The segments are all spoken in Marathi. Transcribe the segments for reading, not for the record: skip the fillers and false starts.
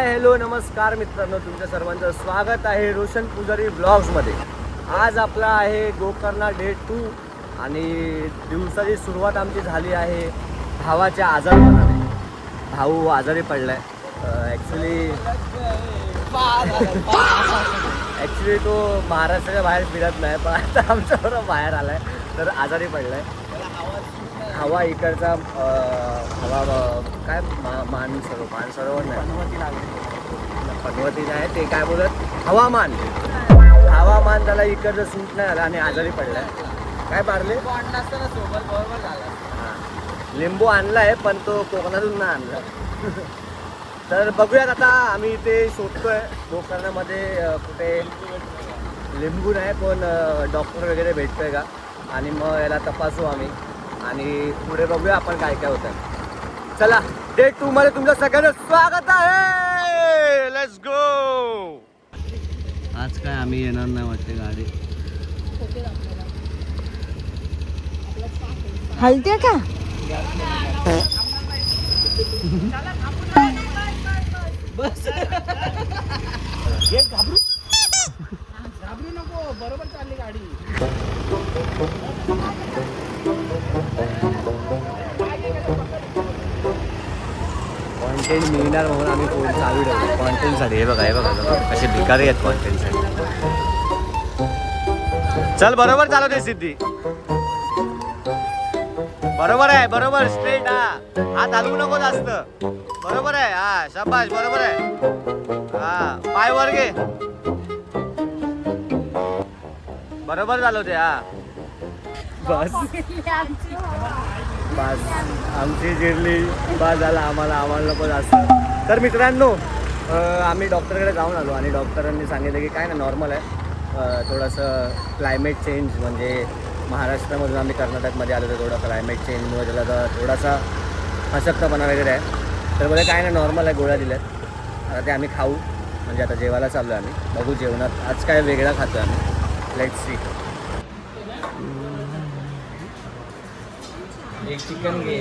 हाय हॅलो नमस्कार मित्रांनो, तुमच्या सर्वांचं स्वागत आहे रोशन पुजारी ब्लॉग्समध्ये. आज आपला आहे गोकर्णा डे 2 आणि दिवसाची सुरुवात आमची झाली आहे भावाच्या आजारपणाने. भाऊ आजारी पडलाय. ॲक्च्युली तो महाराष्ट्राच्या बाहेर फिरत नाही, पण आता आमच्याबरोबर बाहेर आलाय तर आजारी पडलाय. हवा इकडचा हवा काय मानसरोवर नाही, पनवती नाही, ते काय बोलत हवामान त्याला इकडचं सूट नाही झालं आणि आजारी पडलाय. काय मारले सोबत बरोबर झाला. हां, लिंबू आणलाय पण तो कोकणातून नाही आणला. तर बघूयात आता आम्ही इथे शोधतोय गोकर्णामध्ये कुठे लिंबू नाही पण डॉक्टर वगैरे भेटतोय का, आणि मग याला तपासू आम्ही आणि पुढे बघूया आपण काय काय होतं. चला, डे 2 मध्ये तुमचं सगळ्यांचं स्वागत आहे. Let's go. आज काय आम्ही येणार नाही वाटते. गाडी हलते का? बस घाबरू नको, बरोबर चालली गाडी. कॉन्टेंट मिळणार म्हणून आम्ही फोन चालू ठेवतो कॉन्टेंटसाठी. हे बघा कसे भिकारी आहेत कॉन्टेंटसाठी. चल बरोबर चालवते सिद्धी. बरोबर आहे, बरोबर स्ट्रेट. हात हलवू नको जास्त. बरोबर आहे. हा शाबाश, बरोबर आहे. हा पाय वर घे. बरोबर चालवते. हा बस बस आमची जिरली बस झाला. आम्हाला नको जास्त. तर मित्रांनो, आम्ही डॉक्टरकडे जाऊन आलो आणि डॉक्टरांनी सांगितलं की काय ना, नॉर्मल आहे. थोडंसं क्लायमेट चेंज, म्हणजे महाराष्ट्रामधून आम्ही कर्नाटकमध्ये आलो तर थोडं क्लायमेट चेंजमुळे त्याला तर थोडासा अशक्तपणा वगैरे आहे. तर बोले काय ना, नॉर्मल आहे, गोळ्या दिल्यात. आता ते आम्ही खाऊ, म्हणजे आता जेवायला चाललो आहे आम्ही. बघू जेवणात आज काय वेगळा खातो आम्ही. Let's see. एक चिकन घे.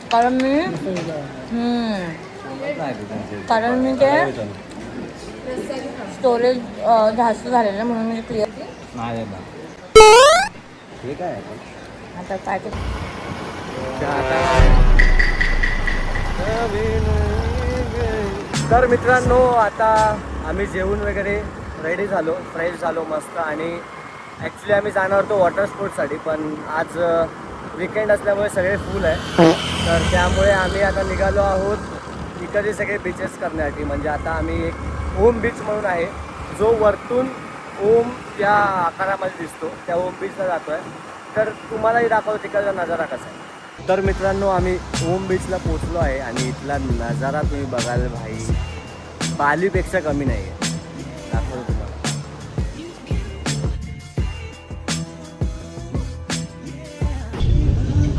कारण मी ते स्टोरेज जास्त झालेलं म्हणून मी क्लिअर नाही हे काय आता काय ते. तर मित्रांनो, आता आम्ही जेवून वगैरे रेडी झालो, फ्रेश झालो मस्त. आणि ॲक्च्युली आम्ही जाणार होतो वॉटर स्पोर्ट्ससाठी, पण आज वीकेंड असल्यामुळे सगळे फुल आहे. तर त्यामुळे आम्ही आता निघालो आहोत इकडे सगळे बीचेस करण्यासाठी. म्हणजे आता आम्ही एक ओम बीच म्हणून आहे, जो वरतून ओम या आकारामध्ये दिसतो, त्या ओम बीचला जातो आहे. तर तुम्हालाही दाखवतो तिकडचा नजारा कसा आहे. तर मित्रांनो, आम्ही ओम बीचला पोचलो आहे आणि इथला नजारा तुम्ही बघाल भाई, बालीपेक्षा कमी नाही आहे. दाखवतो तुम्हाला.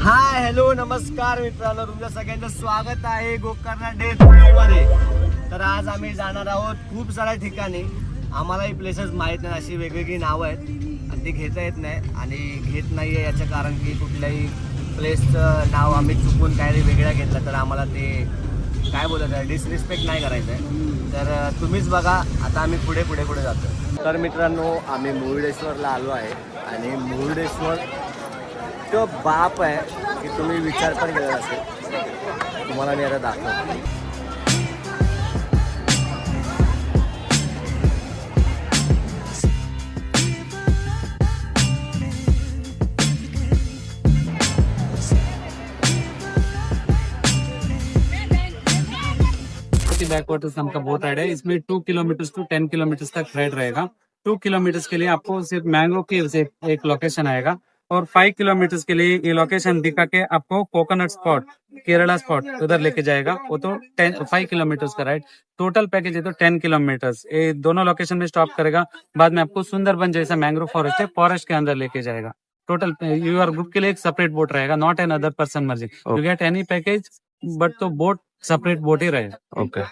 हाय हॅलो नमस्कार मित्रांनो, तुमच्या सगळ्यांचं स्वागत आहे गोकर्णा डे 2 मध्ये. तर आज आम्ही जाणार आहोत खूप साऱ्या ठिकाणी. आम्हालाही प्लेसेस माहीत नाही, अशी वेगवेगळी नावं आहेत आणि ती घेता येत नाही. आणि घेत नाही आहे याचं कारण की कुठल्याही प्लेसचं नाव आम्ही चुकून काही वेगळं घेतलं तर आम्हाला ते काय बोलत आहे, डिसरिस्पेक्ट नाही करायचं आहे. तर तुम्हीच बघा. आता आम्ही पुढे जातो. तर मित्रांनो, आम्ही मुरुडेश्वरला आलो आहे आणि मुरुडेश्वर तो बाप आहे की तुम्ही विचार पण केला असेल. तुम्हाला मी आता दाखवतो. बैकवाटर्स नाम का बोट राइड है. इसमें 2 किलोमीटर टू 10 किलोमीटर तक राइड रहेगा. 2 किलोमीटर के लिए आपको सिर्फ मैंग्रोव के एक लोकेशन आएगा और 5 किलोमीटर के लिए ये लोकेशन दिखा के आपको कोकोनट स्पॉट, केरला स्पॉट उधर लेके जाएगा. वो तो 5 किलोमीटर का राइड. टोटल पैकेज है तो 10 किलोमीटर. ये दोनों लोकेशन में स्टॉप करेगा. बाद में आपको सुंदरबन जैसा मैंग्रोव फॉरेस्ट है, फॉरेस्ट के अंदर लेके जाएगा. टोटल यूर ग्रुप के लिए एक सेपरेट बोट रहेगा, नॉट एन अदर पर्सन मर्जी. You get any package but तो बोट सेपरेट बोट ही रहेगा. ओके.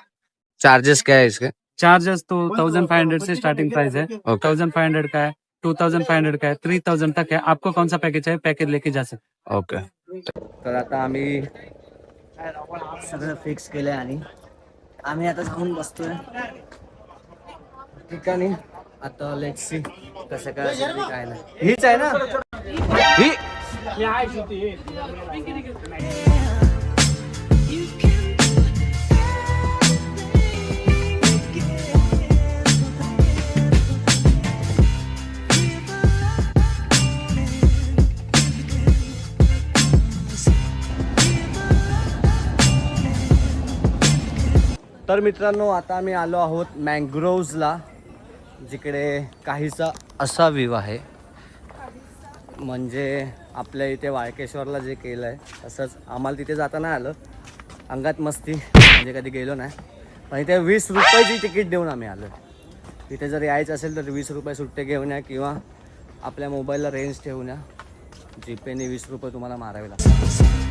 चार्जेस क्या है इसके? चार्जेस तो 1500 से स्टार्टिंग प्राइस है. 1500 का है, 2500 का है, 3000 तक है। आपको कौन सा पैकेज है, पैकेज लेके जा सकते। ओके. तर आता आम्ही सगळं फिक्स केलंय आणि आम्ही आता जाऊन बसतोय ठिकाणी. आता लेट्स सी कसं काय असेल ते काय नाही. हीच आहे ना ही. तर मित्रांनो आता आम्ही आलो आहोत मँग्रोव्हजला, जिकडे काहीसा असा व्ह्यू आहे. म्हणजे आपल्या इथे वाळकेश्वरला जे केलं आहे तसंच आम्हाला तिथे जाता नाही आलं, अंगात मस्ती म्हणजे कधी गेलो नाही. पण इथे 20 रुपयाची तिकीट देऊन आम्ही आलो. तिथे जर यायचं असेल तर 20 रुपये सुट्टे घेऊन या किंवा आपल्या मोबाईलला रेंज ठेवून या. जीपेने 20 रुपये तुम्हाला मारावे लागतात.